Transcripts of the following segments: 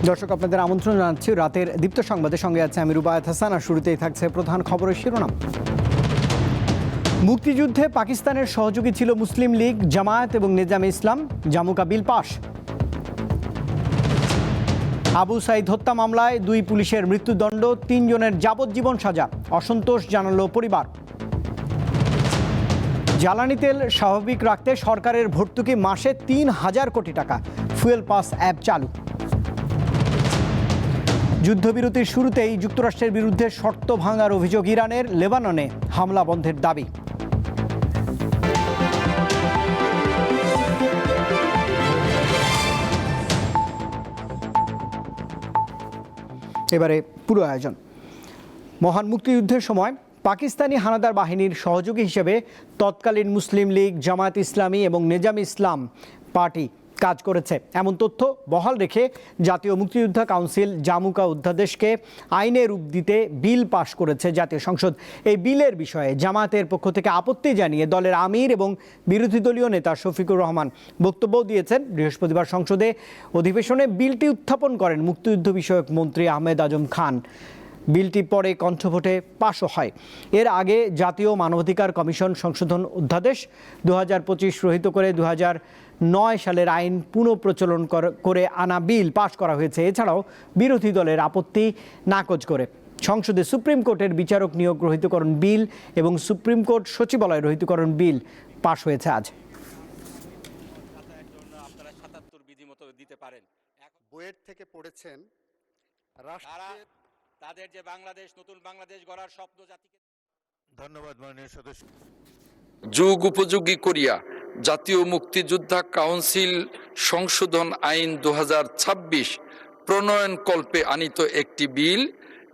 দর্শক, আপনাদের আমন্ত্রণ জানাচ্ছি রাতের দীপ্ত সংবাদের সঙ্গে আছে আমি রুবায়েত হাসান। আর শুরুতেই থাকছে প্রধান খবরের শিরোনাম। মুক্তিযুদ্ধে পাকিস্তানের সহযোগী ছিল মুসলিম লীগ, জামায়াত এবং নেজামে ইসলাম। জামুকা বিল পাশ। আবু সাইদ হত্যা মামলায় 2 পুলিশের মৃত্যুদণ্ড, 3 জনের যাবজ্জীবন সাজা। অসন্তোষ জানালো পরিবার। জ্বালানি তেল স্বাভাবিক রাখতে সরকারের ভর্তুকি মাসে 3000 কোটি টাকা। ফুয়েল পাস অ্যাপ চালু। যুদ্ধবিরতির শুরুতেই যুক্তরাষ্ট্রের বিরুদ্ধে শর্ত ভাঙার অভিযোগ ইরানের। লেবাননে হামলা বন্ধের দাবি। এবারে পুরো আয়োজন। মহান মুক্তিযুদ্ধের সময় পাকিস্তানি হানাদার বাহিনীর সহযোগী হিসেবে তৎকালীন মুসলিম লীগ, জামায়াত ইসলামী এবং নেজামে ইসলাম পার্টি কাজ করেছে, এমন তথ্য বহাল রেখে জাতীয় মুক্তিযোদ্ধা কাউন্সিল জামুকা অধ্যাদেশকে আইনে রূপ দিতে বিল পাশ করেছে জাতীয় সংসদ। এই বিলের বিষয়ে জামায়াতের পক্ষ থেকে আপত্তি জানিয়ে দলের আমির এবং বিরোধী দলীয় নেতা শফিকুর রহমান বক্তব্য দিয়েছেন। বৃহস্পতিবার সংসদে অধিবেশনে বিলটি উত্থাপন করেন মুক্তিযুদ্ধ বিষয়ক মন্ত্রী আহমেদ আজম খান। বিলটি পরে কণ্ঠভোটে পাশও হয়। এর আগে জাতীয় মানবাধিকার কমিশন সংশোধন অধ্যাদেশ 2025 রহিত করে 2009 সালের আইন পুনঃপ্রচলন করে আনা বিল পাশ করা হয়েছে। এছাড়াও বিরোধী দলের আপত্তি নাকচ করে সংসদে সুপ্রিম কোর্টের বিচারক নিয়োগ রহিতকরণ বিল এবং সুপ্রিম কোর্ট সচিবালয় রহিতকরণ বিল পাশ হয়েছে আজ। আপনারা 77 বিধি মতো দিতে পারেন। বুয়েট থেকে পড়েছেন তাদের যে বাংলাদেশ, নতুন বাংলাদেশ গড়ার স্বপ্ন জাতিকে। ধন্যবাদ মাননীয় সদস্য। যুগ উপযোগী করিয়া জাতীয় মুক্তিযোদ্ধা কাউন্সিল সংশোধন আইন 2026 প্রণয়ন কল্পে আনিত একটি বিল,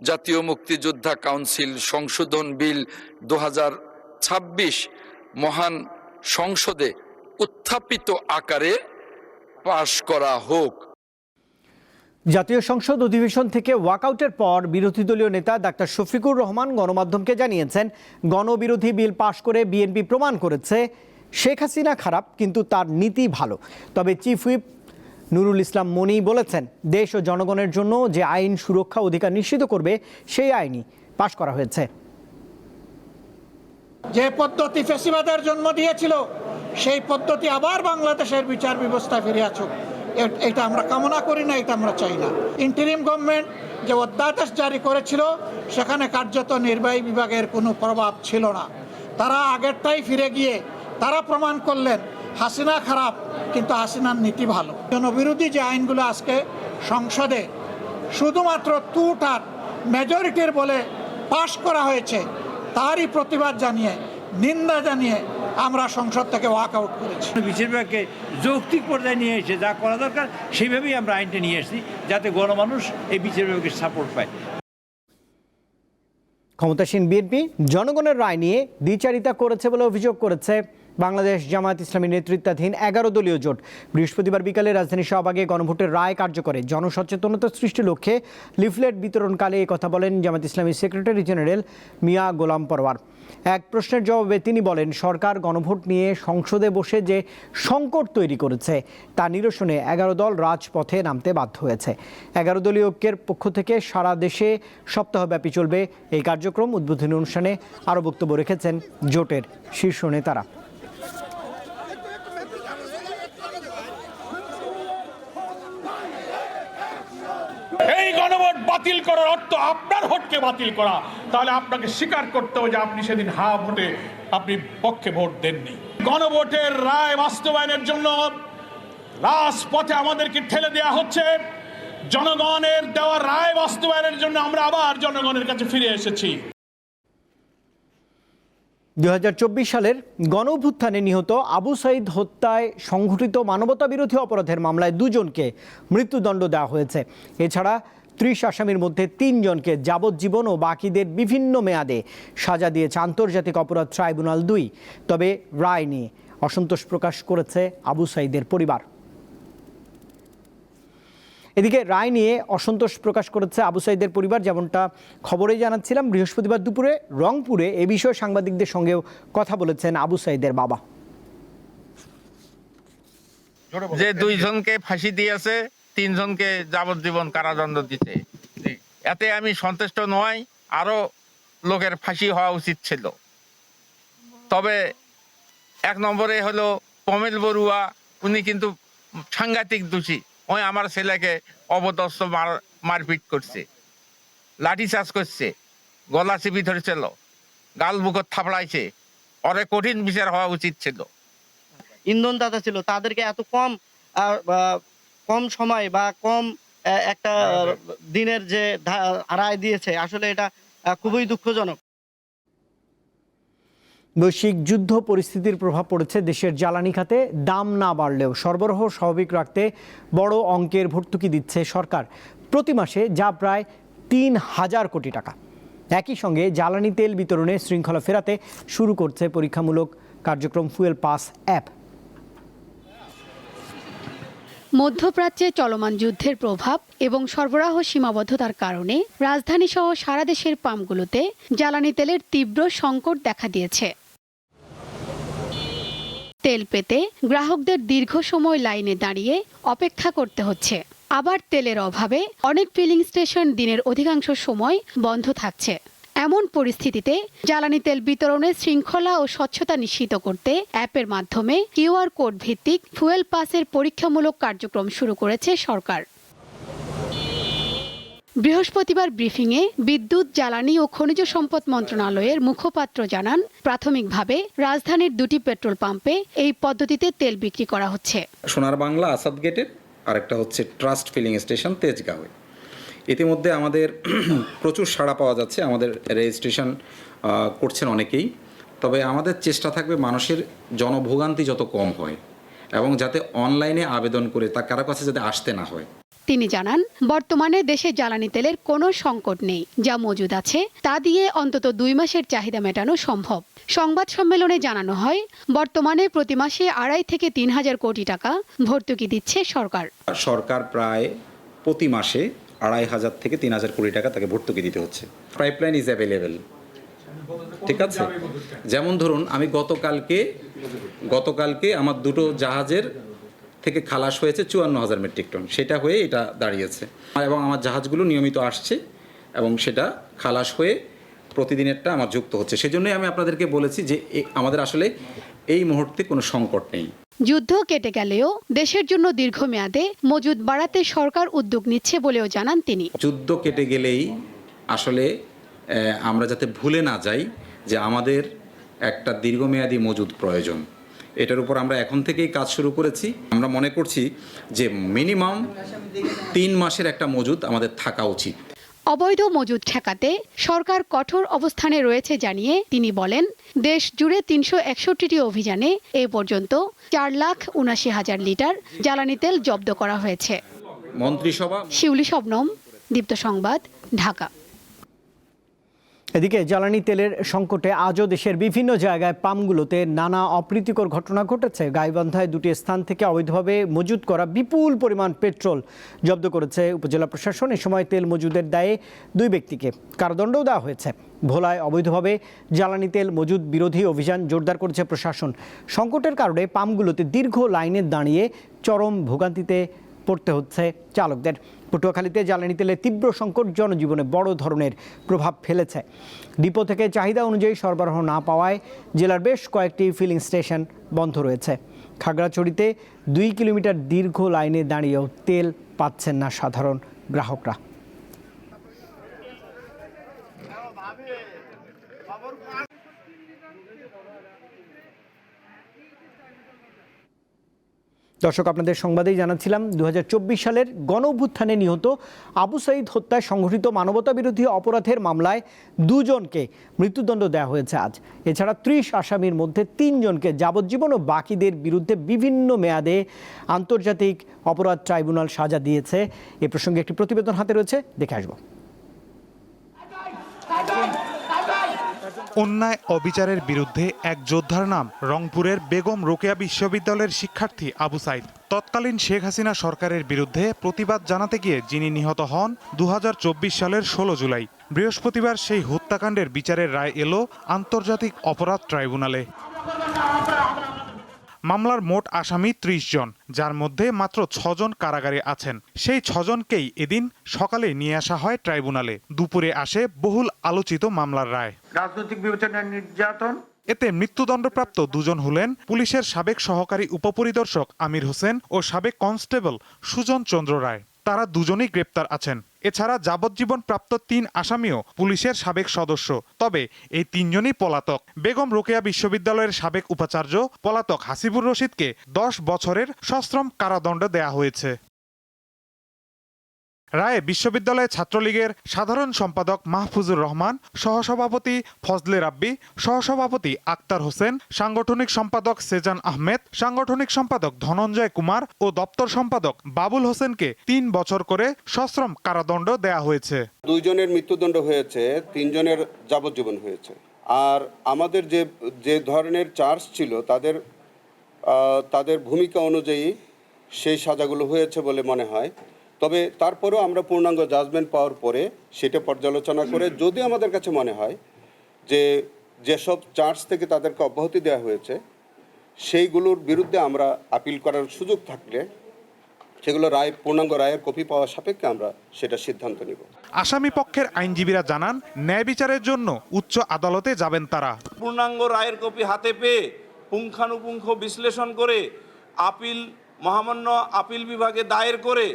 জাতীয় মুক্তিযোদ্ধা কাউন্সিল সংশোধন বিল 2026 মহান সংসদে উত্থাপিত আকারে পাশ করা হোক। জাতীয় সংসদ অধিবেশন থেকে ওয়াকআউটের পর বিরোধী দলীয় নেতা ডাক্তার শফিকুর রহমান গণমাধ্যমকে জানিয়েছেন, গণবিরোধী বিল পাশ করে বিএনপি প্রমাণ করেছে শেখ হাসিনা খারাপ কিন্তু তার নীতি ভালো। তবে চিফ হুইপ নুরুল ইসলাম মনি বলেছেন, দেশ ও জনগণের জন্য যে আইন সুরক্ষা অধিকার নিশ্চিত করবে সেই আইনই পাশ করা হয়েছে। যে পদ্ধতি ফ্যাসিবাদের জন্ম দিয়েছিল সেই পদ্ধতি আবার বাংলাদেশের বিচার ব্যবস্থা ফিরে আসুক, এটা আমরা কামনা করি না, এটা আমরা চাই না। ইন্টারিম গভর্নমেন্ট যে অধ্যাদেশ জারি করেছিল সেখানে কার্যত নির্বাহী বিভাগের কোনো প্রভাব ছিল না। তারা আগেরটাই ফিরে গিয়ে তারা প্রমাণ করলেন হাসিনা খারাপ কিন্তু হাসিনার নীতি ভালো। জনবিরোধী যে আইনগুলো আজকে সংসদে শুধুমাত্র টুটার মেজরিটির বলে পাশ করা হয়েছে, তারই প্রতিবাদ জানিয়ে, নিন্দা জানিয়ে আমরা সংসদ থেকে ওয়াকআউট করেছি। বেশিরভাগকে যৌক্তিক পর্যায়ে নিয়ে এসে যা করা দরকার সেইভাবেই আমরা আইনটা নিয়ে এসেছি, যাতে গণমানুষ এই বিচার বিভাগের সাপোর্ট পায়। ক্ষমতাসীন বিএনপি জনগণের রায় নিয়ে দ্বিচারিতা করেছে বলে অভিযোগ করেছে বাংলাদেশ জামায়াত ইসলামী নেতৃত্বাধীন 11 দলীয় জোট। বৃহস্পতিবার বিকালে রাজধানী শাহবাগে গণভোটের রায় কার্যকরে জনসচেতনতা সৃষ্টির লক্ষ্যে লিফলেট বিতরণকালে এই কথা বলেন জামায়াত ইসলামীর সেক্রেটারি জেনারেল মিয়া গোলাম পরওয়ার। এক প্রশ্নের জবাবে তিনি বলেন, সরকার গণভোট নিয়ে সংসদে বসে যে সংকট তৈরি করেছে তা নিরসনে 11 দল রাজপথে নামতে বাধ্য হয়েছে। 11 দলীয় ঐক্যের পক্ষ থেকে সারা দেশে সপ্তাহব্যাপী চলবে এই কার্যক্রম। উদ্বোধনী অনুষ্ঠানে আরও বক্তব্য রেখেছেন জোটের শীর্ষ নেতারা। এই গণভোট বাতিল করার অর্থ আপনার ভোটকে বাতিল করা, তাহলে আপনাকে স্বীকার করতে হবে যে আপনি সেদিন হ্যাঁ ভোটে আপনি পক্ষে ভোট দেননি। গণভোটের রায় বাস্তবায়নের জন্য রাজপথে আমাদেরকে ঠেলে দেওয়া হচ্ছে। জনগণের দেওয়া রায় বাস্তবায়নের জন্য আমরা আবার জনগণের কাছে ফিরে এসেছি। 2024 সালের গণঅভ্যুত্থানে নিহত আবু সাইদ হত্যায় সংঘটিত মানবতা বিরোধী অপরাধের মামলায় 2 জনকে মৃত্যুদণ্ড দেওয়া হয়েছে। এছাড়া 30 আসামির মধ্যে 3 জনকে যাবজ্জীবন ও বাকিদের বিভিন্ন মেয়াদে সাজা দিয়েছে আন্তর্জাতিক অপরাধ ট্রাইব্যুনাল 2। তবে রায় নিয়ে অসন্তোষ প্রকাশ করেছে আবু সাইদের পরিবার। এদিকে রায় নিয়ে অসন্তোষ প্রকাশ করেছে আবু সাইদের পরিবার। যেমনটা খবরেই জানাচ্ছিলাম, বৃহস্পতিবার দুপুরে রংপুরে এ বিষয়ে সাংবাদিকদের সঙ্গেও কথা বলেছেন আবু সাইদের বাবা। যে 2 জনকে ফাঁসি দিয়েছে 3 জনকে যাবজ্জীবন কারাদণ্ড দিতে। এতে আমি সন্তুষ্ট নই, আরো লোকের ফাঁসি হওয়া উচিত ছিল। তবে 1 নম্বরে হলো প্রমিল বড়ুয়া, উনি কিন্তু সাংঘাতিক দোষী। ওই আমার ছেলেকে অবদস্ত মারপিট করছে, লাঠিচার্জ করছে, গলা চিপি ধরেছিল, গাল বুকত থাপড়াইছে। ওরে কঠিন বিচার হওয়া উচিত ছিল। ইন্ধনদাতা ছিল, তাদেরকে এত কম সময় বা কম একটা দিনের যে রায় দিয়েছে, আসলে এটা খুবই দুঃখজনক। বৈশ্বিক যুদ্ধ পরিস্থিতির প্রভাব পড়েছে দেশের জ্বালানি খাতে। দাম না বাড়লেও সরবরাহ স্বাভাবিক রাখতে বড় অঙ্কের ভর্তুকি দিচ্ছে সরকার, প্রতি মাসে যা প্রায় ৩,০০০ কোটি টাকা। একই সঙ্গে জ্বালানি তেল বিতরণে শৃঙ্খলা ফেরাতে শুরু করছে পরীক্ষামূলক কার্যক্রম ফুয়েল পাস অ্যাপ। মধ্যপ্রাচ্যে চলমান যুদ্ধের প্রভাব এবং সরবরাহ সীমাবদ্ধতার কারণে রাজধানীসহ সারা দেশের পাম্পগুলোতে জ্বালানি তেলের তীব্র সংকট দেখা দিয়েছে। তেল পেতে গ্রাহকদের দীর্ঘ সময় লাইনে দাঁড়িয়ে অপেক্ষা করতে হচ্ছে। আবার তেলের অভাবে অনেক ফিলিং স্টেশন দিনের অধিকাংশ সময় বন্ধ থাকছে। এমন পরিস্থিতিতে জ্বালানি তেল বিতরণে শৃঙ্খলা ও স্বচ্ছতা নিশ্চিত করতে অ্যাপের মাধ্যমে কিউআর কোড ভিত্তিক ফুয়েল পাসের পরীক্ষামূলক কার্যক্রম শুরু করেছে সরকার। বৃহস্পতিবার ব্রিফিংয়ে বিদ্যুৎ, জ্বালানি ও খনিজ সম্পদ মন্ত্রণালয়ের মুখপাত্র জানান, প্রাথমিকভাবে রাজধানীর 2টি পেট্রোল পাম্পে এই পদ্ধতিতে তেল বিক্রি করা হচ্ছে। সোনার বাংলা আসাদ গেটের, আরেকটা হচ্ছে ট্রাস্ট ফিলিং স্টেশন তেজগাঁওয়ে। ইতিমধ্যে আমাদের প্রচুর সাড়া পাওয়া যাচ্ছে, আমাদের রেজিস্ট্রেশন করছেন অনেকেই। তবে আমাদের চেষ্টা থাকবে মানুষের জনভোগান্তি যত কম হয় এবং যাতে অনলাইনে আবেদন করে তা কারো কাছে যাতে আসতে না হয়। তিনি জানান, বর্তমানে দেশে জ্বালানি তেলের কোনো সংকট নেই, যা মজুদ আছে তা দিয়ে অন্তত 2 মাসের চাহিদা মেটানো সম্ভব। সংবাদ সম্মেলনে জানানো হয়, বর্তমানে প্রতি মাসে 2.5 থেকে 3,000 কোটি টাকা ভর্তুকি দিচ্ছে সরকার। সরকার প্রায় প্রতি মাসে 2,500 থেকে 3,000 কোটি টাকা তাকে ভর্তুকি দিতে হচ্ছে। পাইপলাইন ইজ অ্যাভেলেবেল, ঠিক আছে। যেমন ধরুন, আমি গতকালকে আমার 2টো জাহাজের থেকে খালাস হয়েছে 54,000 মেট্রিক টন, সেটা হয়ে এটা দাঁড়িয়েছে। এবং আমার জাহাজগুলো নিয়মিত আসছে এবং সেটা খালাস হয়ে প্রতিদিনেরটা আমার যুক্ত হচ্ছে। সেজন্যই আমি আপনাদেরকে বলেছি যে আমাদের আসলে এই মুহূর্তে কোনো সংকট নেই। যুদ্ধ কেটে গেলেও দেশের জন্য দীর্ঘমেয়াদে মজুদ বাড়াতে সরকার উদ্যোগ নিচ্ছে বলেও জানান তিনি। যুদ্ধ কেটে গেলেই আসলে আমরা যাতে ভুলে না যাই যে আমাদের একটা দীর্ঘমেয়াদী মজুদ প্রয়োজন। এটার উপর আমরা এখন থেকেই কাজ শুরু করেছি। আমরা মনে করছি যে মিনিমাম 3 মাসের একটা মজুদ আমাদের থাকা উচিত। অবৈধ মজুদ ঠেকাতে সরকার কঠোর অবস্থানে রয়েছে জানিয়ে তিনি বলেন, দেশ জুড়ে 361টি অভিযানে এ পর্যন্ত 4,79,000 লিটার জ্বালানি তেল জব্দ করা হয়েছে। মন্ত্রিসভা। শিউলি শবনম, দীপ্ত সংবাদ, ঢাকা। এদিকে জ্বালানি তেলের সংকটে আজও দেশের বিভিন্ন জায়গায় পাম্পগুলোতে নানা অপ্রীতিকর ঘটনা ঘটেছে। গাইবান্ধায় 2টি স্থান থেকে অবৈধভাবে মজুত করা বিপুল পরিমাণ পেট্রোল জব্দ করেছে উপজেলা প্রশাসন। এ সময় তেল মজুদের দায়ে 2 ব্যক্তিকে কারাদণ্ডও দেওয়া হয়েছে। ভোলায় অবৈধভাবে জ্বালানি তেল মজুদ বিরোধী অভিযান জোরদার করেছে প্রশাসন। সংকটের কারণে পাম্পগুলোতে দীর্ঘ লাইনে দাঁড়িয়ে চরম ভোগান্তিতে পড়তে হচ্ছে চালকদের। পটুয়াখালীতে জ্বালানি তেলের তীব্র সংকট জনজীবনে বড় ধরনের প্রভাব ফেলেছে। ডিপো থেকে চাহিদা অনুযায়ী সরবরাহ না পাওয়ায় জেলার বেশ কয়েকটি ফিলিং স্টেশন বন্ধ রয়েছে। খাগড়াছড়িতে 2 কিলোমিটার দীর্ঘ লাইনে দাঁড়িয়েও তেল পাচ্ছেন না সাধারণ গ্রাহকরা। দর্শক, আপনাদের সংবাদেই জানাচ্ছিলাম 2024 সালের গণঅভ্যুত্থানে নিহত আবু সাঈদ হত্যায় সংঘটিত মানবতাবিরোধী অপরাধের মামলায় 2 জনকে মৃত্যুদণ্ড দেওয়া হয়েছে আজ। এছাড়া 30 আসামির মধ্যে 3 জনকে যাবজ্জীবন ও বাকিদের বিরুদ্ধে বিভিন্ন মেয়াদে আন্তর্জাতিক অপরাধ ট্রাইব্যুনাল সাজা দিয়েছে। এ প্রসঙ্গে একটি প্রতিবেদন হাতে রয়েছে, দেখে আসবো। অন্যায় অবিচারের বিরুদ্ধে এক যোদ্ধার নাম রংপুরের বেগম রোকেয়া বিশ্ববিদ্যালয়ের শিক্ষার্থী আবু সাঈদ। তৎকালীন শেখ হাসিনা সরকারের বিরুদ্ধে প্রতিবাদ জানাতে গিয়ে যিনি নিহত হন 2024 সালের 16 জুলাই। বৃহস্পতিবার সেই হত্যাকাণ্ডের বিচারের রায় এলো আন্তর্জাতিক অপরাধ ট্রাইব্যুনালে। মামলার মোট আসামি ৩০ জন, যার মধ্যে মাত্র ৬ জন কারাগারে আছেন। সেই ৬ জনকেই এদিন সকালে নিয়ে আসা হয় ট্রাইব্যুনালে। দুপুরে আসে বহুল আলোচিত মামলার রায়। রাজনৈতিক বিবেচনায় নির্যাতন। এতে মৃত্যুদণ্ডপ্রাপ্ত দুজন হলেন পুলিশের সাবেক সহকারী উপপরিদর্শক আমির হোসেন ও সাবেক কনস্টেবল সুজন চন্দ্র রায়। তারা দুজনেই গ্রেপ্তার আছেন। এছাড়া যাবজ্জীবন প্রাপ্ত ৩ আসামিও পুলিশের সাবেক সদস্য। তবে এই ৩ জনই পলাতক। বেগম রোকেয়া বিশ্ববিদ্যালয়ের সাবেক উপাচার্য পলাতক হাসিবুর রশিদকে ১০ বছরের সশ্রম কারাদণ্ড দেয়া হয়েছে। রায়ে বিশ্ববিদ্যালয় ছাত্রলীগের সাধারণ সম্পাদক মাহফুজুর রহমান, সহসভাপতি ফজলে রাব্বি, সহসভাপতি আক্তার হোসেন, সাংগঠনিক সম্পাদক সেজান আহমেদ, সাংগঠনিক সম্পাদক ধনঞ্জয় কুমার ও দপ্তর সম্পাদক বাবুল হোসেনকে ৩ বছর করে সশ্রম কারাদণ্ড দেয়া হয়েছে। 2 জনের মৃত্যুদণ্ড হয়েছে, 3 জনের যাবজ্জীবন হয়েছে। আর আমাদের যে ধরনের চার্জ ছিল তাদের ভূমিকা অনুযায়ী সেই সাজাগুলো হয়েছে বলে মনে হয়। তবে তারপরেও আমরা পূর্ণাঙ্গ জাজমেন্ট পাওয়ার পরে সেটা পর্যালোচনা করে যদি আমাদের কাছে মনে হয় যে যেসব চার্জ থেকে তাদেরকে অব্যাহতি দেওয়া হয়েছে সেইগুলোর বিরুদ্ধে আমরা আপিল করার সুযোগ থাকলে সেগুলো পূর্ণাঙ্গ রায়ের কপি পাওয়া সাপেক্ষে আমরা সেটা সিদ্ধান্ত নিব। আসামি পক্ষের আইনজীবীরা জানান, ন্যায় বিচারের জন্য উচ্চ আদালতে যাবেন তারা। পূর্ণাঙ্গ রায়ের কপি হাতে পেয়ে পুঙ্খানুপুঙ্খ বিশ্লেষণ করে মহামান্য আপিল বিভাগে দায়ের করে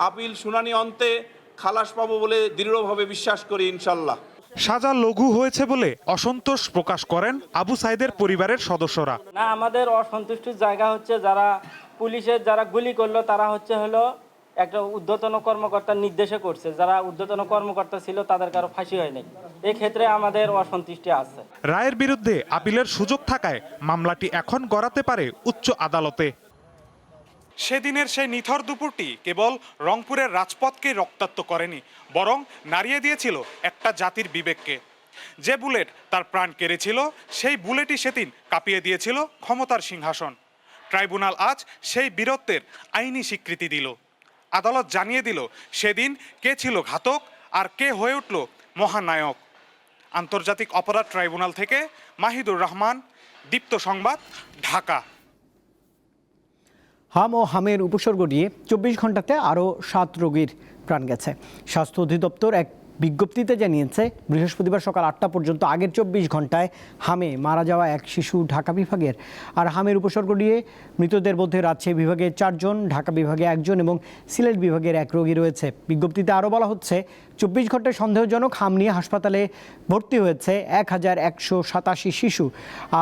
আপিল শুনানি অন্তে খালাস পাবো বলে দৃঢ়ভাবে বিশ্বাস করি ইনশাল্লাহ। সাজা লঘু হয়েছে বলে অসন্তোষ প্রকাশ করেন আবু সাইদের পরিবারের সদস্যরা। না, আমাদের অসন্তুষ্টির জায়গা হচ্ছে যারা গুলি করলো তারা হলো একটা ঊর্ধ্বতন কর্মকর্তার নির্দেশে করছে। যারা ঊর্ধ্বতন কর্মকর্তা ছিল তাদের কারো ফাঁসি হয়নি। এই ক্ষেত্রে আমাদের অসন্তুষ্টি আছে। রায়ের বিরুদ্ধে আপিলের সুযোগ থাকায় মামলাটি এখন গড়াতে পারে উচ্চ আদালতে। সেদিনের সেই নিথর দুপুরটি কেবল রংপুরের রাজপথকে রক্তাক্ত করেনি, বরং নাড়িয়ে দিয়েছিল একটা জাতির বিবেককে। যে বুলেট তার প্রাণ কেড়েছিল, সেই বুলেটই সেদিন কাঁপিয়ে দিয়েছিল ক্ষমতার সিংহাসন। ট্রাইব্যুনাল আজ সেই বীরত্বের আইনি স্বীকৃতি দিল। আদালত জানিয়ে দিল সেদিন কে ছিল ঘাতক আর কে হয়ে উঠল মহানায়ক। আন্তর্জাতিক অপরাধ ট্রাইব্যুনাল থেকে মাহিদুর রহমান, দীপ্ত সংবাদ, ঢাকা। হাম ও হামের উপসর্গ নিয়ে 24 ঘন্টাতে আরও 7 রোগীর প্রাণ গেছে। স্বাস্থ্য অধিদপ্তর এক বিজ্ঞপ্তিতে জানিয়েছে, বৃহস্পতিবার সকাল 8টা পর্যন্ত আগের 24 ঘন্টায় হামে মারা যাওয়া এক শিশু ঢাকা বিভাগের। আর হামের উপসর্গ নিয়ে মৃতদের মধ্যে রাজশাহী বিভাগে 4 জন, ঢাকা বিভাগে 1 জন এবং সিলেট বিভাগের 1 রোগী রয়েছে। বিজ্ঞপ্তিতে আরও বলা হচ্ছে, 24 ঘন্টায় সন্দেহজনক হাম নিয়ে হাসপাতালে ভর্তি হয়েছে 1187 শিশু,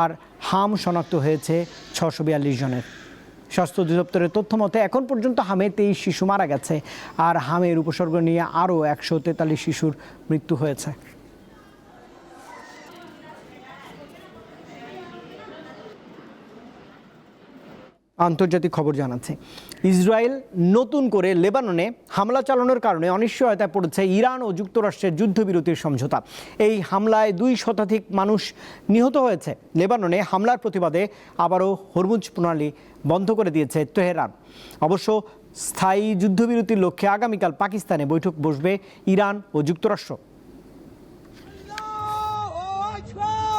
আর হাম শনাক্ত হয়েছে 642 জনের। স্বাস্থ্য অধিদপ্তরের তথ্য মতে এখন পর্যন্ত হামে 23 শিশু মারা গেছে, আর হামের উপসর্গ নিয়ে আরও 143 শিশুর মৃত্যু হয়েছে। আন্তর্জাতিক খবর জানাচ্ছে, ইসরায়েল নতুন করে লেবাননে হামলা চালানোর কারণে অনিশ্চয়তায় পড়েছে ইরান ও যুক্তরাষ্ট্রের যুদ্ধবিরতির সমঝোতা। এই হামলায় 2 শতাধিক মানুষ নিহত হয়েছে। লেবাননে হামলার প্রতিবাদে আবারও হরমুজ প্রণালী বন্ধ করে দিয়েছে তেহরান। অবশ্য স্থায়ী যুদ্ধবিরতির লক্ষ্যে আগামীকাল পাকিস্তানে বৈঠক বসবে ইরান ও যুক্তরাষ্ট্র।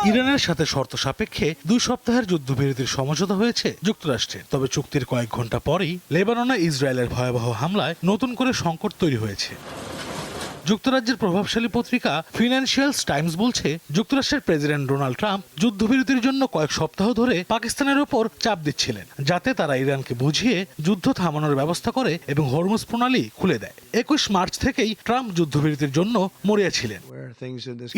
ইরানের সাথে শর্ত সাপেক্ষে 2 সপ্তাহের যুদ্ধবিরতির সমঝোতা হয়েছে যুক্তরাষ্ট্রের। তবে চুক্তির কয়েক ঘন্টা পরেই লেবাননে ইসরায়েলের ভয়াবহ হামলায় নতুন করে সংকট তৈরি হয়েছে। যুক্তরাজ্যের প্রভাবশালী পত্রিকা ফিনান্সিয়াল টাইমস বলছে, যুক্তরাষ্ট্রের প্রেসিডেন্ট ডোনাল্ড ট্রাম্প যুদ্ধবিরতির জন্য কয়েক সপ্তাহ ধরে পাকিস্তানের ওপর চাপ দিচ্ছিলেন, যাতে তারা ইরানকে বুঝিয়ে যুদ্ধ থামানোর ব্যবস্থা করে এবং হরমুজ প্রণালী খুলে দেয়। 21 মার্চ থেকেই ট্রাম্প যুদ্ধবিরতির জন্য মরিয়া ছিলেন।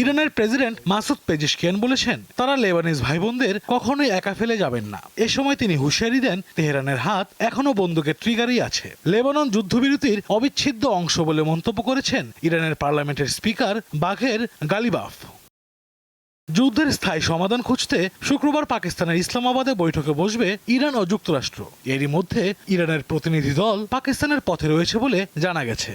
ইরানের প্রেসিডেন্ট মাসুদ পেজিশকিয়ান বলেছেন, তারা লেবানিজ ভাই বোনদের কখনোই একা ফেলে যাবেন না। এ সময় তিনি হুঁশিয়ারি দেন, তেহরানের হাত এখনো বন্দুকের ট্রিগারই আছে। লেবানন যুদ্ধবিরতির অবিচ্ছেদ্য অংশ বলে মন্তব্য করেছেন ইরানের পার্লামেন্টের স্পিকার বাঘের গালিবাফ। যুদ্ধের স্থায়ী সমাধান খুঁজতে শুক্রবার পাকিস্তানের ইসলামাবাদে বৈঠকে বসবে ইরান ও যুক্তরাষ্ট্র। এরই মধ্যে ইরানের প্রতিনিধি দল পাকিস্তানের পথে রয়েছে বলে জানা গেছে।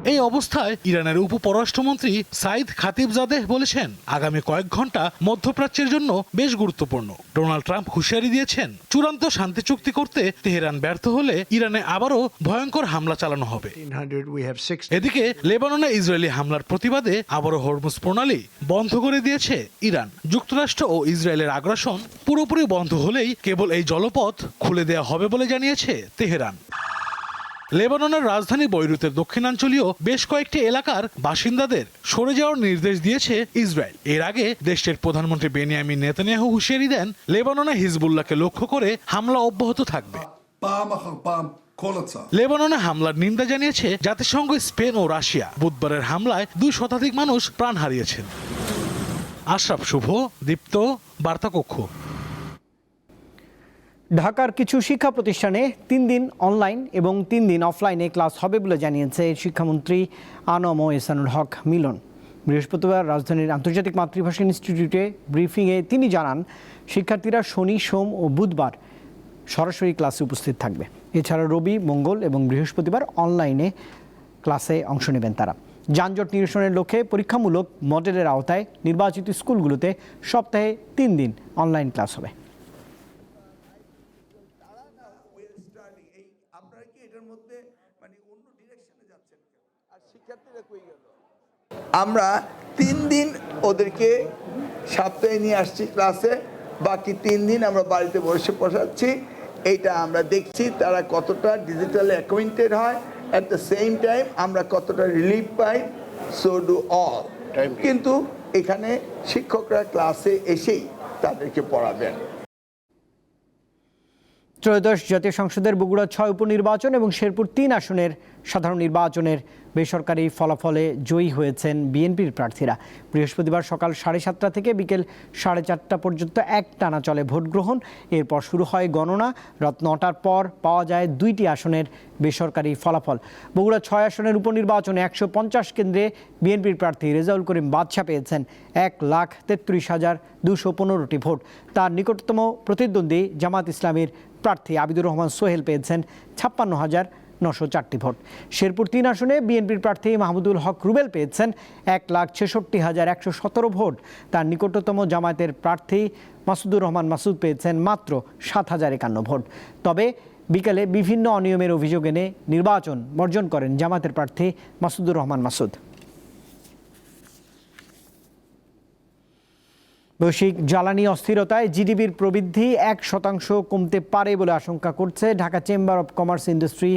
এই অবস্থায় ইরানের উপপররাষ্ট্রমন্ত্রী সাইদ খাতিবজাদেহ বলেছেন, আগামী কয়েক ঘন্টা মধ্যপ্রাচ্যের জন্য বেশ গুরুত্বপূর্ণ। ডোনাল্ড ট্রাম্প হুঁশিয়ারি দিয়েছেন, চূড়ান্ত শান্তি চুক্তি করতে তেহরান ব্যর্থ হলে ইরানে আবারও ভয়ঙ্কর হামলা চালানো হবে। এদিকে লেবাননে ইসরায়েলি হামলার প্রতিবাদে আবারও হরমুজ প্রণালী বন্ধ করে দিয়েছে ইরান। যুক্তরাষ্ট্র ও ইসরায়েলের আগ্রাসন পুরোপুরি বন্ধ হলেই কেবল এই জলপথ খুলে দেওয়া হবে বলে জানিয়েছে তেহরান। লেবাননের রাজধানী বৈরুতের দক্ষিণাঞ্চলীয় বেশ কয়েকটি এলাকার বাসিন্দাদের সরে যাওয়ার নির্দেশ দিয়েছে ইসরায়েল। এর আগে দেশটির প্রধানমন্ত্রী বেনিয়ামিন নেতানিয়াহু হুঁশিয়ারি দেন, লেবাননে হিজবুল্লাহকে লক্ষ্য করে হামলা অব্যাহত থাকবে। লেবাননে হামলার নিন্দা জানিয়েছে জাতিসংঘ, স্পেন ও রাশিয়া। বুধবারের হামলায় 2 শতাধিক মানুষ প্রাণ হারিয়েছেন। আশরাফ শুভ, দীপ্ত, বার্তাকক্ষ। ঢাকার কিছু শিক্ষা প্রতিষ্ঠানে 3 দিন অনলাইন এবং 3 দিন অফলাইনে ক্লাস হবে বলে জানিয়েছে শিক্ষামন্ত্রী আনম এহসানুল হক মিলন। বৃহস্পতিবার রাজধানীর আন্তর্জাতিক মাতৃভাষা ইনস্টিটিউটে ব্রিফিংয়ে তিনি জানান, শিক্ষার্থীরা শনি, সোম ও বুধবার সরাসরি ক্লাসে উপস্থিত থাকবে। এছাড়া রবি, মঙ্গল এবং বৃহস্পতিবার অনলাইনে ক্লাসে অংশ নেবেন তারা। যানজট নিরসনের লক্ষ্যে পরীক্ষামূলক মডেলের আওতায় নির্বাচিত স্কুলগুলোতে সপ্তাহে 3 দিন অনলাইন ক্লাস হবে। আমরা 3 দিন ওদেরকে সপ্তাহে নিয়ে আসছি ক্লাসে, বাকি 3 দিন আমরা বাড়িতে বসে বসাচ্ছি। এইটা আমরা দেখছি তারা কতটা ডিজিটালি অ্যাকোয়েন্টেড হয়, অ্যাট দ্য সেম টাইম আমরা কতটা relief pi. So do all. কিন্তু এখানে শিক্ষকরা ক্লাসে এসেই তাদেরকে পড়াবেন। ত্রয়োদশ জাতীয় সংসদের বগুড়া 6 উপনির্বাচন এবং শেরপুর 3 আসনের সাধারণ নির্বাচনের বেসরকারি ফলাফলে জয়ী হয়েছেন বিএনপির প্রার্থীরা। বৃহস্পতিবার সকাল 7:30 থেকে বিকেল 4:30 পর্যন্ত একটানা চলে ভোট গ্রহণ। এরপর শুরু হয় গণনা। রাত 9টার পর পাওয়া যায় 2টি আসনের বেসরকারি ফলাফল। বগুড়া 6 আসনের উপনির্বাচনে 150 কেন্দ্রে বিএনপির প্রার্থী রেজাউল করিম বাদশা পেয়েছেন 1,33,215টি ভোট। তার নিকটতম প্রতিদ্বন্দ্বী জামাত ইসলামীর প্রার্থী আবিদুর রহমান সোহেল পেয়েছেন 56,904টি ভোট। শেরপুর 3 আসনে বিএনপির প্রার্থী মাহমুদুল হক রুবেল পেয়েছেন 1,66,117 ভোট। তার নিকটতম জামায়াতের প্রার্থী মাসুদুর রহমান মাসুদ পেয়েছেন মাত্র 7,051 ভোট। তবে বিকেলে বিভিন্ন অনিয়মের অভিযোগ এনে নির্বাচন বর্জন করেন জামায়াতের প্রার্থী মাসুদুর রহমান মাসুদ। বৈশ্বিক জ্বালানি অস্থিরতায় জিডিপির প্রবৃদ্ধি 1% কমতে পারে বলে আশঙ্কা করছে Dhaka chamber of commerce industry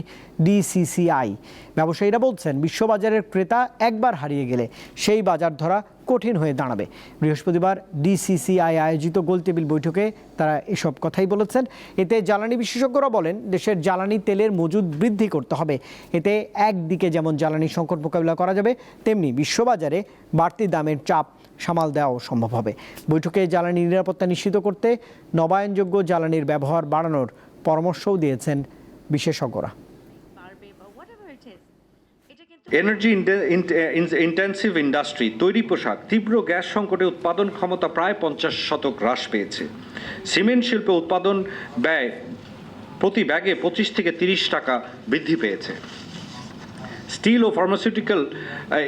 DCCI. ব্যবসায়ীরা বলছেন, বিশ্ববাজারের ক্রেতা একবার হারিয়ে গেলে সেই বাজার ধরা কঠিন হয়ে দাঁড়াবে। বৃহস্পতিবার ডিসিসিআই আয়োজিত গোলটেবিল বৈঠকে তারা এসব কথাই বলেছেন। এতে জ্বালানি বিশেষজ্ঞরা বলেন, দেশের জ্বালানি তেলের মজুদ বৃদ্ধি করতে হবে। এতে একদিকে যেমন জ্বালানি সংকট মোকাবিলা করা যাবে, তেমনি বিশ্ববাজারে বাড়তি দামের চাপ সামাল দেওয়াও সম্ভব হবে। বৈঠকে জ্বালানি নিরাপত্তা নিশ্চিত করতে নবায়নযোগ্য জ্বালানির ব্যবহার বাড়ানোর পরামর্শও দিয়েছেন বিশেষজ্ঞরা। এনার্জি ইন্টেন্সিভ ইন্ডাস্ট্রি, তৈরি পোশাক, তীব্র গ্যাস সংকটে উৎপাদন ক্ষমতা প্রায় 50% হ্রাস পেয়েছে। সিমেন্ট শিল্পে উৎপাদন ব্যয় প্রতি ব্যাগে 25 থেকে 30 টাকা বৃদ্ধি পেয়েছে। স্টিল ও ফার্মাসিউটিক্যাল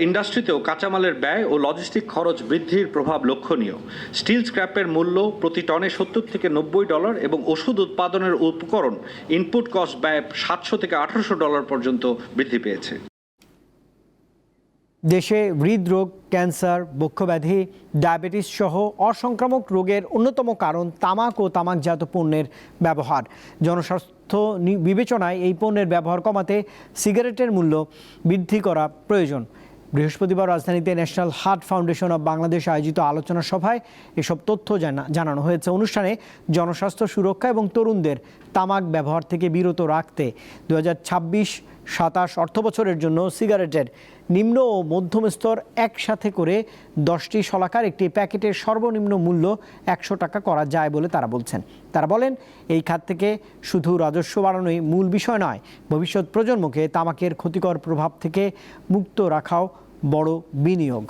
ইন্ডাস্ট্রিতেও কাঁচামালের ব্যয় ও লজিস্টিক খরচ বৃদ্ধির প্রভাব লক্ষণীয়। স্টিল স্ক্র্যাপের মূল্য প্রতি টনে $70 থেকে $90 এবং ওষুধ উৎপাদনের উপকরণ ইনপুট কস্ট ব্যয় $700 থেকে $800 পর্যন্ত বৃদ্ধি পেয়েছে। দেশে হৃদরোগ, ক্যান্সার, বক্ষব্যাধি, ডায়াবেটিস সহ অসংক্রামক রোগের অন্যতম কারণ তামাক ও তামাকজাত পণ্যের ব্যবহার। জনস্বাস্থ্য বিবেচনায় এই পণ্যের ব্যবহার কমাতে সিগারেটের মূল্য বৃদ্ধি করা প্রয়োজন। বৃহস্পতিবার রাজধানীতে national heart foundation of Bangladesh আয়োজিত আলোচনা সভায় এসব তথ্য জানানো হয়েছে। অনুষ্ঠানে জনস্বাস্থ্য সুরক্ষা এবং তরুণদের তামাক ব্যবহার থেকে বিরত রাখতে 2026-27 অর্থবছরের জন্য সিগারেটের নিম্ন ও মধ্যম স্তর একসাথে করে 10টি শলাকার একটি প্যাকেটের সর্বনিম্ন মূল্য 100 টাকা করা যায় বলে তারা বলছেন। তারা বলেন, এই খাত থেকে শুধু রাজস্ব বাড়ানোই মূল বিষয় নয়, ভবিষ্যৎ প্রজন্মকে তামাকের ক্ষতিকর প্রভাব থেকে মুক্ত রাখাও বড় বিনিয়োগ।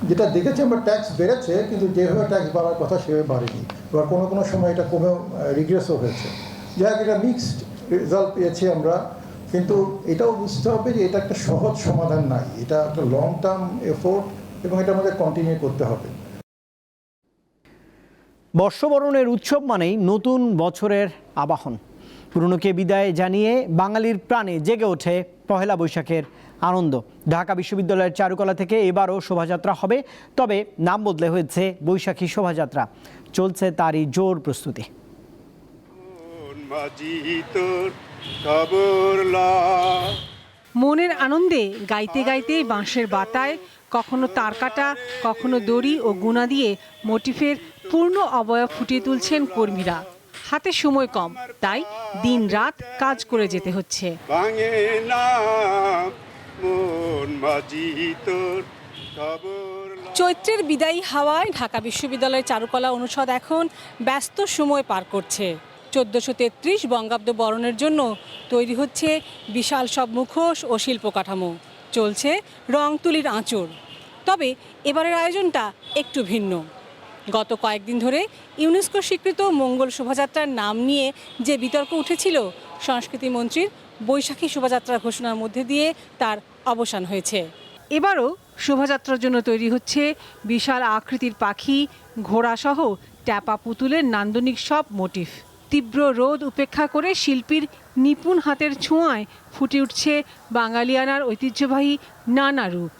যেটা দেখেছি আমরা, ট্যাক্স বেড়েছে, কিন্তু যেভাবে ট্যাক্স বাড়ার কথা সেভাবে বাড়েনি। এবার কোনো কোনো সময় এটা কমেও রিগ্রেসও হয়েছে। যাই হোক, এটা মিক্সড রেজাল্ট পেয়েছি আমরা। কিন্তু এটাও বুঝতে হবে যে এটা একটা সহজ সমাধান নাই, এটা একটা লং টার্ম এফোর্ট এবং এটা আমাদের কন্টিনিউ করতে হবে। বর্ষবরণের উৎসব মানেই নতুন বছরের আবাহন। পুরনোকে বিদায় জানিয়ে বাঙালির প্রাণে জেগে ওঠে পহেলা বৈশাখের আনন্দ। ঢাকা বিশ্ববিদ্যালয়ের চারুকলা থেকে এবারও শোভাযাত্রা হবে, তবে নাম বদলে হয়েছে বৈশাখী শোভাযাত্রা। চলছে তারই জোর প্রস্তুতি। মনের আনন্দে গাইতে গাইতে বাঁশের বাতায় কখনো তারকাটা, কখনো দড়ি ও গুণা দিয়ে মোটিফের পূর্ণ অবয়ব ফুটিয়ে তুলছেন কর্মীরা। হাতে সময় কম, তাই দিন রাত কাজ করে যেতে হচ্ছে। চৈত্রের বিদায়ী হাওয়ায় ঢাকা বিশ্ববিদ্যালয়ের চারুকলা অনুষদ এখন ব্যস্ত সময় পার করছে। 1433 বঙ্গাব্দ বরণের জন্য তৈরি হচ্ছে বিশাল সব মুখোশ ও শিল্প কাঠামো। চলছে রং তুলির আঁচড়। তবে এবারের আয়োজনটা একটু ভিন্ন। গত কয়েকদিন ধরে ইউনেস্কো স্বীকৃত মঙ্গল শোভাযাত্রার নাম নিয়ে যে বিতর্ক উঠেছিল, সংস্কৃতি মন্ত্রীর বৈশাখী শোভাযাত্রার ঘোষণার মধ্যে দিয়ে তার অবসান হয়েছে। এবারও শোভাযাত্রার জন্য তৈরি হচ্ছে বিশাল আকৃতির পাখি, ঘোড়াসহ ট্যাপা পুতুলের নান্দনিক সব মোটিফ। তীব্র রোদ উপেক্ষা করে শিল্পীর নিপুণ হাতের ছোঁয়ায় ফুটে উঠছে বাঙালিয়ানার ঐতিহ্যবাহী নানা রূপ।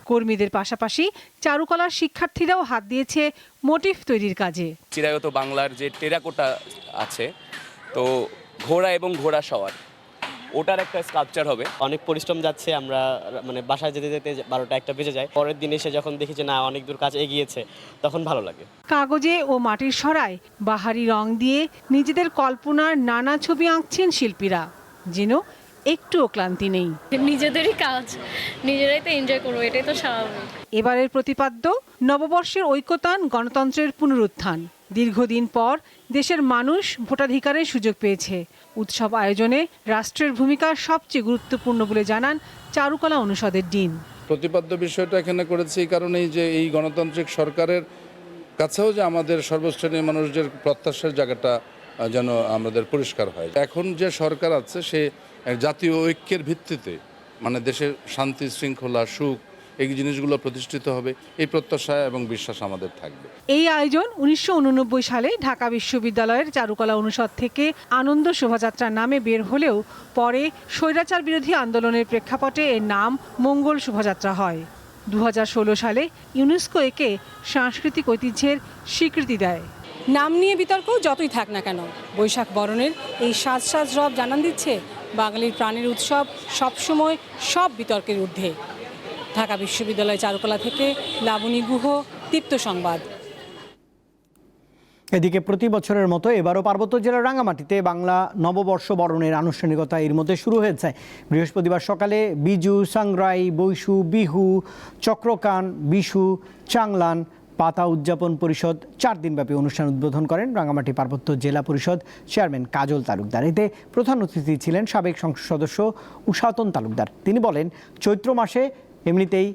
কর্মীদের পাশাপাশি চারুকলার শিক্ষার্থীরাও হাত দিয়েছে মোটিফ তৈরির কাজে। চিরায়ত বাংলার যে টেরাকোটা আছে, তো ঘোড়া এবং ঘোড়া সওয়ার, ওটার একটা স্কাল্পচার হবে। অনেক পরিশ্রম যাচ্ছে, আমরা মানে বাসায় যেতে যেতে 12টা-1টা বেজে যায়। পরের দিন এসে যখন দেখি যে না অনেক দূর কাজ এগিয়েছে, তখন ভালো লাগে। কাগজে ও মাটির সরায় বাহারি রং দিয়ে নিজেদের কল্পনার নানা ছবি আঁকছেন শিল্পীরা, যেন একটুও ক্লান্তি নেই। নিজেদেরই কাজ, নিজেরাই তো এনজয় করবো, এটাই তো স্বাভাবিক। এবারের প্রতিপাদ্য নববর্ষের ঐক্যতান, গণতন্ত্রের পুনরুত্থান। দীর্ঘদিন পর দেশের মানুষ ভোটাধিকারের সুযোগ পেয়েছে। উৎসব আয়োজনে রাষ্ট্রের ভূমিকা সবচেয়ে গুরুত্বপূর্ণ বলে জানান চারুকলা অনুষদের ডিন। প্রতিপাদ্য বিষয়টা এখানে করেছে এই কারণেই যে এই গণতান্ত্রিক সরকারের কাছেও যে আমাদের সর্বশ্রেণীর মানুষদের প্রত্যাশার জায়গাটা যেন আমাদের পরিষ্কার হয়। এখন যে সরকার আছে সে জাতীয় ঐক্যের ভিত্তিতে, মানে দেশের শান্তি, শৃঙ্খলা, সুখ, এই জিনিসগুলো প্রতিষ্ঠিত হবে, এই প্রত্যাশা এবং বিশ্বাস আমাদের থাকবে। এই আয়োজন 1989 সালে ঢাকা বিশ্ববিদ্যালয়ের চারুকলা অনুষদ থেকে আনন্দ শোভাযাত্রা নামে বের হলেও পরে স্বৈরাচার বিরোধী আন্দোলনের প্রেক্ষাপটে এর নাম মঙ্গল শোভাযাত্রা হয়। 2016 সালে ইউনেস্কো একে সাংস্কৃতিক ঐতিহ্যের স্বীকৃতি দেয়। নাম নিয়ে বিতর্ক যতই থাক না কেন, বৈশাখ বরণের এই সাজ সাজ রব জানান দিচ্ছে বাঙালির প্রাণের উৎসব সবসময় সব বিতর্কের ঊর্ধ্বে। ঢাকা বিশ্ববিদ্যালয় চারুকলা থেকে লাবণী গুহ, দীপ্ত সংবাদ। এদিকে প্রতি বছরের মতো এবারও পার্বত্য জেলার রাঙামাটিতে বাংলা নববর্ষ বরণের আনুষ্ঠানিকতা এর মধ্যে শুরু হয়েছে। বৃহস্পতিবার সকালে বিজু, সাংগ্রাই, বৈশু, বিহু, চক্রকান, বিশু, চাংলান, পাতা উদযাপন পরিষদ 4 দিনব্যাপী অনুষ্ঠান উদ্বোধন করেন রাঙামাটি পার্বত্য জেলা পরিষদ চেয়ারম্যান কাজল তালুকদার। এতে প্রধান অতিথি ছিলেন সাবেক সংসদ সদস্য উষাতন তালুকদার। তিনি বলেন, চৈত্র মাসে এমনিতেই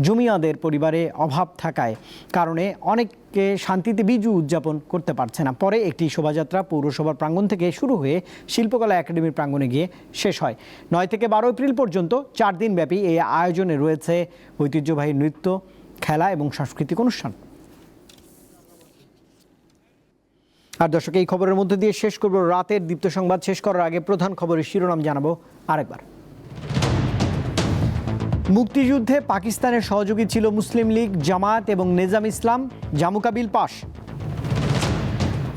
জমিয়াদের পরিবারে অভাব থাকায় কারণে অনেকে শান্তিতে বিজু উদযাপন করতে পারছে না। পরে একটি শোভাযাত্রা পৌরসভার প্রাঙ্গণ থেকে শুরু হয়ে শিল্পকলা একাডেমির প্রাঙ্গণে গিয়ে শেষ হয়। 9 থেকে 12 এপ্রিল পর্যন্ত 4 দিনব্যাপী এই আয়োজনে রয়েছে ঐতিহ্যবাহী নৃত্য, খেলা এবং সাংস্কৃতিক অনুষ্ঠান। আর দর্শক, এই খবরের মধ্যে দিয়ে শেষ করব রাতের দীপ্ত সংবাদ। শেষ করার আগে প্রধান খবরের শিরোনাম জানাবো আরেকবার। মুক্তিযুদ্ধে পাকিস্তানের সহযোগী ছিল মুসলিম লীগ, জামায়াত এবং নেজাম ইসলাম, জামুকা বিল পাশ।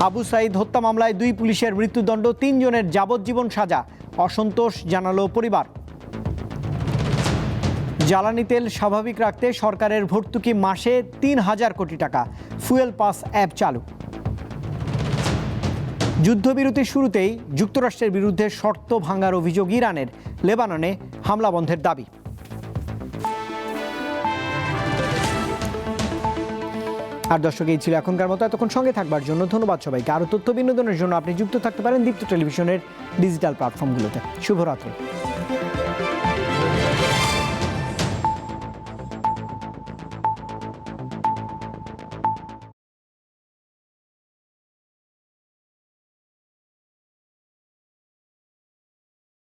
আবু সাইদ হত্যা মামলায় 2 পুলিশের মৃত্যুদণ্ড, 3 জনের যাবজ্জীবন সাজা, অসন্তোষ জানালো পরিবার। জ্বালানি তেল স্বাভাবিক রাখতে সরকারের ভর্তুকি মাসে 3000 কোটি টাকা, ফুয়েল পাস অ্যাপ চালু। যুদ্ধবিরতির শুরুতেই যুক্তরাষ্ট্রের বিরুদ্ধে শর্ত ভাঙার অভিযোগ ইরানের, লেবাননে হামলা বন্ধের দাবি। আর দর্শক, এই ছিল এখনকার মতো। এতক্ষণ সঙ্গে থাকবার জন্য ধন্যবাদ সবাইকে। আরও তথ্য বিনোদনের জন্য আপনি যুক্ত থাকতে পারেন দীপ্ত টেলিভিশনের ডিজিটাল প্ল্যাটফর্মগুলোতে। শুভরাত্রি।